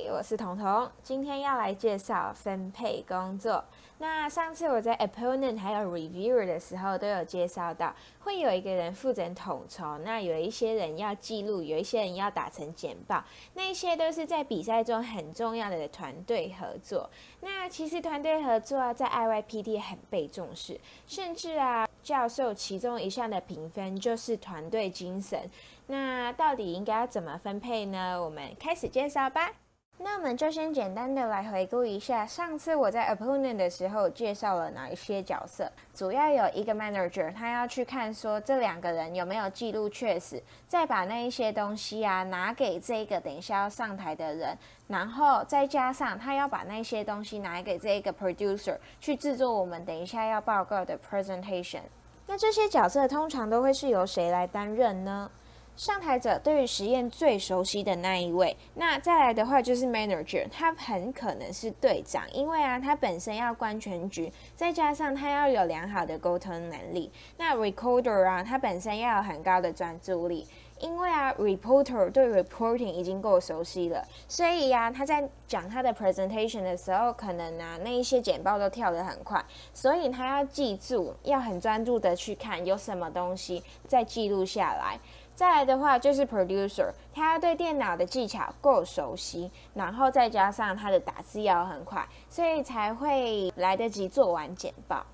我是彤彤，今天要来介绍分配工作。那上次我在 opponent 还有 reviewer 的时候都有介绍到，会有一个人负责统筹，那有一些人要记录，有一些人要打成简报，那一些都是在比赛中很重要的团队合作。那其实团队合作在 IYPT 很被重视，甚至教授其中一项的评分就是团队精神。那到底应该要怎么分配呢？我们开始介绍吧。那我们就先简单的来回顾一下，上次我在 opponent 的时候介绍了哪一些角色，主要有一个 manager， 他要去看说这两个人有没有记录确实，再把那一些东西拿给这个等一下要上台的人，然后再加上他要把那些东西拿给这个 producer 去制作我们等一下要报告的 presentation。那这些角色通常都会是由谁来担任呢？上台者对于实验最熟悉的那一位，那再来的话就是 manager， 他很可能是队长，因为他本身要观全局，再加上他要有良好的沟通能力。那 recorder 他本身要有很高的专注力，因为reporter 对 reporting 已经够熟悉了，所以他在讲他的 presentation 的时候，可能那一些简报都跳得很快，所以他要记住，要很专注的去看有什么东西再记录下来。再来的话就是 producer， 他要对电脑的技巧够熟悉，然后再加上他的打字要很快，所以才会来得及做完简报。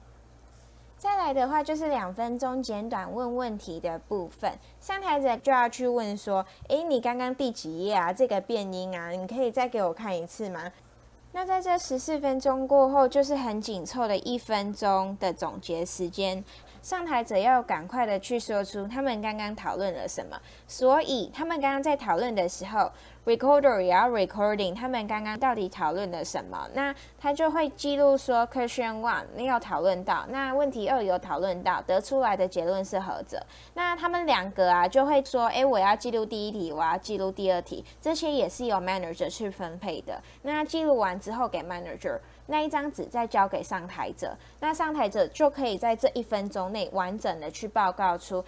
再来的话就是2分钟简短问问题的部分，上台者就要去问说，你刚刚第几页这个变音你可以再给我看一次吗？那在这14分钟过后，就是很紧凑的1分钟的总结时间，上台者要赶快的去说出他们刚刚讨论了什么，所以他们刚刚在讨论的时候 recorder 也要 recording 他们刚刚到底讨论了什么，那他就会记录说 question 1你有讨论到，那问题2有讨论到，得出来的结论是何者。那他们2个就会说我要记录第1题，我要记录第2题，这些也是由 manager 去分配的。那记录完之后给 manager， 那一张纸再交给上台者，那上台者就可以在这1分钟内完整的去报告出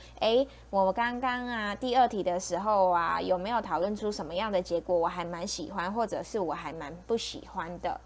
我刚刚第2题的时候有没有讨论出什么样的结果我还蛮喜欢，或者是我还蛮不喜欢的。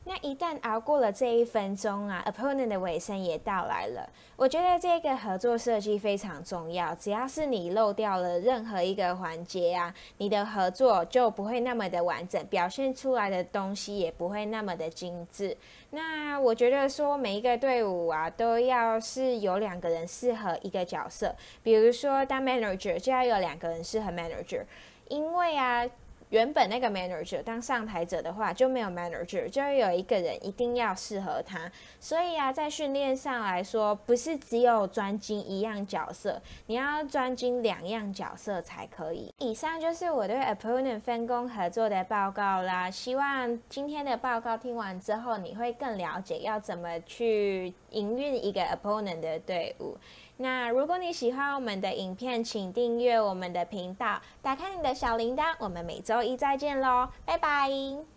那一旦熬过了这1分钟opponent 的尾声也到来了。我觉得这个合作设计非常重要，只要是你漏掉了任何一个环节你的合作就不会那么的完整，表现出来的东西也不会那么的精致。那我觉得说每一个队伍都要是有2个人适合一个角色，比如说当 manager 就要有2个人适合 manager， 因为原本那个 manager 当上台者的话就没有 manager， 就有一个人一定要适合他，所以在训练上来说，不是只有专精1样角色，你要专精2样角色才可以。以上就是我对 opponent 分工合作的报告啦，希望今天的报告听完之后，你会更了解要怎么去营运一个 opponent 的队伍。那如果你喜欢我们的影片，请订阅我们的频道，打开你的小铃铛，我们每周一再见咯，拜拜。